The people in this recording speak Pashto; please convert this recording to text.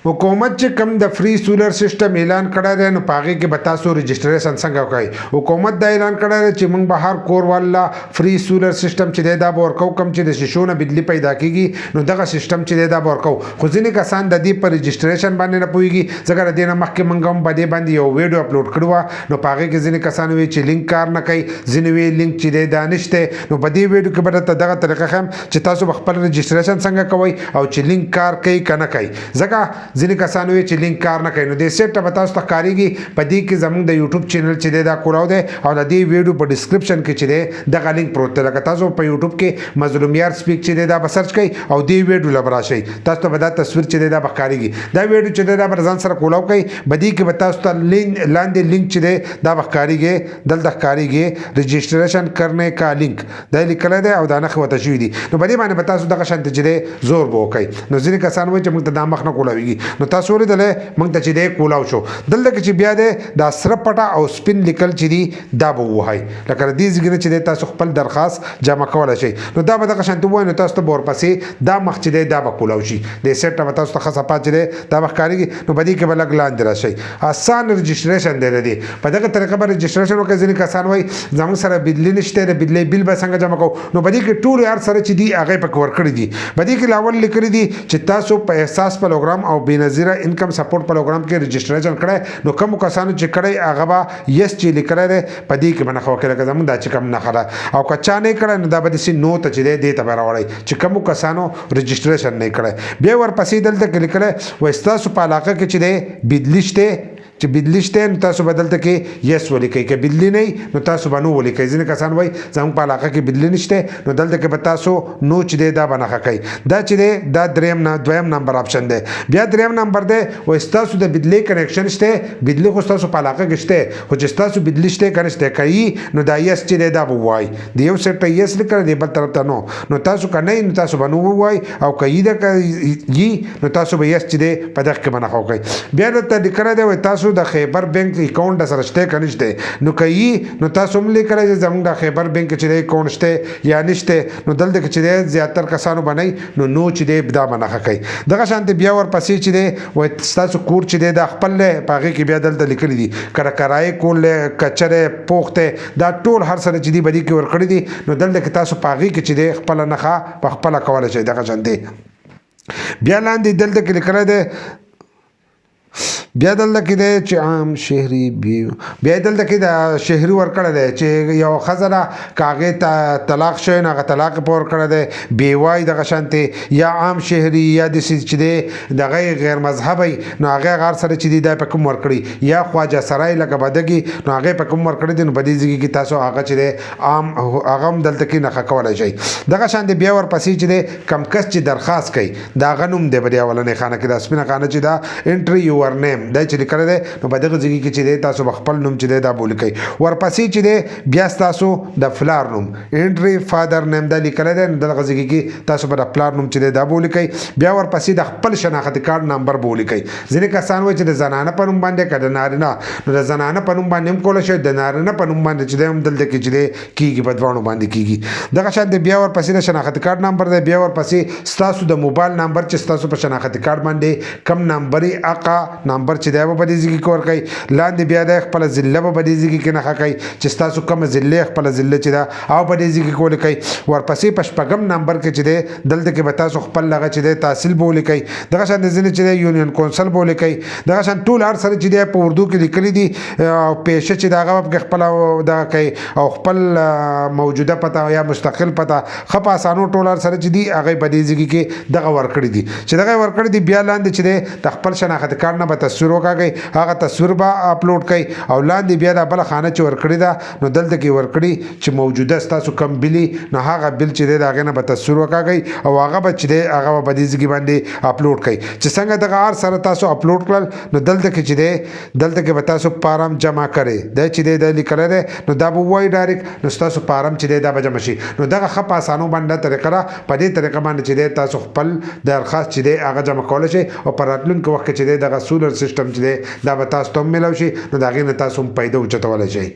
حکومت چې کم د فری سولر سیستم اعلان کړی دی نو پاغه کې به تاسو رجسټریشن څنګه وکړئ. حکومت دا اعلان کړی دی چې موږ به هر کور والا فری سولر سیستم چې دی دا به ورکو. کم چې د شیشو نه بجلی پیدا کیږي نو دغه سیستم چې دی دا به ورکو. خو ځینې کسان د دې پر رجسټریشن باندې نه پوهېږي ځکه د دې نه مخکې موږ هم په دې باندې یو ویډیو اپلوډ کړی وه نو په هغې کې ځینې کسان وایي چې لینک کار نه کوي، ځینې وایي لینک چې دی دا نشته. نو په دې ویډیو کې به درته دغه طریقه ښیم چې تاسو به خپل رجسټریشن څنګه کوئ او چې لینک کار کوي که نه کوي. ځکه ځینې کسان وایي چې لینک کار نه کوي. نو دې سیټ به تاسو ته ښکارېږي. په دې کې زموږ د یوټیوب چینل چې دی دا کولاو دی او د دې ویډیو په ډسکرپشن کې چې دی دغه لینک پروت دی. لکه تاسو په یوټیوب کې مظلومیار سپیک چې دی دا به سرچ کوئ او دې ویډیو له به راشئ. تاسو ته به دا تصویر چې دی دا به ښکارېږي. دا ویډیو چې دی دا به ځان سره کولاو کوئ. په دې کې به تاسو ته لاندې لینک چې دی دا به ښکارېږي. دلته ښکارېږي رجسټریشن کرنے کا لینک دا لیکلی دی او دا نښې ورته شوي دي. نو په دې باندې به تاسو دغه شانتې چې دی زور به وکئ. نو ځینې کسان وایي چې موږ ته دا مخ نه کولاویږي. نو تاسو ولیدلی موږ ته چې دی کولاو شو. دلته کې چې بیا دی دا سره پټه او سپین لیکل چې دي دا به ووهئ. لکه د دې ځای نه چې دی تاسو خپل درخواست جمع کولی شئ. نو دا به دغه شانتې ووایي نو تاسو ته به ورپسې دا مخ چې دی دا به کولاو شي. دې سیټ ته به تاسو ته ښه صفحه چې دی دا به ښکارېږي. نو په دې کې به لږ لاندې راشئ. آسان رجسټریشن دی د دې. په دغه طریقه به رجسټریشن وکړئ. ځینې کسان وایي زموږ سره بجلي نشته د بجلۍ بل به څنګه جمع کوو. نو په دې کې ټول هر سره چې دي هغه پکې ورکړي دي. په دې کې لاول لیکلي دي چې تاسو په احساس پروګرام او بېنظیره انکم سپورټ پروګرام کې رجسټریشن کړی. نو کومو کسانو چې کړی هغه به یس چې لیکلی دی په دې کې به نښه وکړئ. لکه زموږ دا چې کوم نښه ده او که چا نه یې کړی نو دا به داسې نو ته چې دی دې ته به راوړئ چې کومو کسانو رجسټریشن نه یې کړی. بیا ورپسې دلته کې لیکلی وایي ستاسو په علاقه کې چې دی بجلي شته چې بجلی شته نو تاسو به دلته کې یس ولیکئ. که بجلی نه نو تاسو به نو ولیکئ. ځینې کسان وایي زموږ په علاقه کې بجلی نشته نو دلته کې به تاسو نو چې دی دا به نښه کوئ. دا چې دی دا دویم نمبر آپشن دی. بیا دریم نمبر دی وایي ستاسو د بجلی کنیکشن شته. بجلی خو ستاسو په علاقه کې شته خو چې ستاسو بجلی شته که نشته که یي نو دا یس چې دی دا به ووایي. د یو سیټ ته یس لیکلی دی بل طرف ته نو. نو تاسو که نه نو تاسو به نو ووایي او که یي ده که یي نو تاسو به یس چې دی په دغه کې به نښه وکړئ. بیا دلته لیکلی دی وایي تاسو د خیبر بینک اکاونټ سره شته که نشته. نو که یي نو تاسو هم لیکلی چې زموږ د خیبر بینک چې دی اکاونټ شته یا نشته. نو دلته کې چې دی زیاتر کسانو به نه نو چې دی دا به نښه کوئ. دغه شانتې بیا ورپسې چې دی وایي ستاسو کور چې دی دا خپل دی په هغې کې بیا دلته لیکلي دي که د کرایې کور دی که چرې پوخ دی دا ټول هر سره چې دي په دې کې ورکړي دي. نو دلته کې تاسو په هغې کې چې دی خپله نښه په خپله کولی شئ. دغه شانتې بیا لاندې دلته کې لیکلی دی بیا دلته کې دی چې عام شهري بیا دلته کې د شهري ورکړی دی چې یو ښځه ده که هغې ته طلاق شوی نو هغه طلاق یې په ورکړی دی. بیوه دغه شانتې یا عام شهري یا داسې چې دی د هغه غیر مذهبی نو هغې هغه هر سره چې دی دا په کوم ورکړي یا خواجه سرای لکه بدګي نو هغې په کوم ورکړی دی. نو په دې ځای کې تاسو هغه چې دی عام هغه هم دلته کې نښه کولی شئ. دغه شانتې بیا ورپسې چې دی کم کس چې درخواست کوي د هغه نوم دی په دې اولنۍ خانه کې دا سپینه خانه چې دا انټري یور نیم دا چې لیکلی دی نو په دغه ځای کې چې دی تاسو به خپل نوم چې دی دا به ولیکئ. ورپسې چې دی بیا ستاسو د فلار نوم انټري فادر نیم دا لیکلی دی نو دغه ځای کې تاسو به د پلار نوم چې دی دا به ولیکئ. بیا ورپسې د خپل شناختي کارت نمبر به ولیکئ. ځینې کسان وایي چې د زنانه په نوم باندې که د نارینه نو د زنانه په نوم باندې هم کولی شئ د نارینه په نوم باندې چې دی هم دلته کې چې دی کېږي په دواړو باندې کېږي. دغه شانتې بیا ورپسې د شناختي کارت نمبر دی. بیا ورپسې ستاسو د موبایل نمبر چې ستاسو په شناختي کارت باندې کم نمبر هغه نمبر چې دی به په دې ځای کې ورکئ. لاندې بیا د خپله ضلع به په دې ځای کې نښه کوئ چې ستاسو کومه ضلع خپله ضلع چې ده او په دې ځای کې ولیکئ. ورپسې په شپږم نمبر کې چې دی دلته کې به تاسو خپل هغه چې دی تحصیل به ولیکئ. دغه شان ځینې چې دی یونین کونسل به ولیکئ. دغه شان ټول هر سره چې دی په اردو کې لیکلي دي او پیشه چې د هغه به خپله دغه کوي او خپل موجوده پته یا مستقل پته ښه په اسانو ټول هر سره چې دي هغه په دې ځای کې دغه ورکړي دي چې دغه ورکړي دي. بیا لاندې چې دی د خپل شناختي کارت نه به تصویر وکاږئ. هغه تصویر به اپلوډ کړئ او لاندې بیا د بله خانه چې ورکړې ده نو دلته کې ورکړي چې موجوده ستاسو کم بلي نو هغه بل چې دی د هغې نه به تصویر وکاږئ او هغه به چې دی هغه به په دې ځای باندې اپلوډ کړئ. چې څنګه دغه هر سره تاسو اپلوډ کړل نو دلته کې چې دی دلته کې به تاسو فارم جمع کړئ. دا چې دی دا لیکلی دی نو دا به ووایي ډایرکټ نو ستاسو فارم چې دی دا به جمع شي. نو دغه ښه په اسانو باندې طریقه ده. په دې طریقه باندې چې دی تاسو خپل درخواست چې دی هغه جمع کولی شئ او په راتلونکي وخت کې چې دی دغه سولر سیسټم چې دی دا به تاسو ته هم میلاو شي نو د هغې نه تاسو هم پیدا اوچتولی شئ.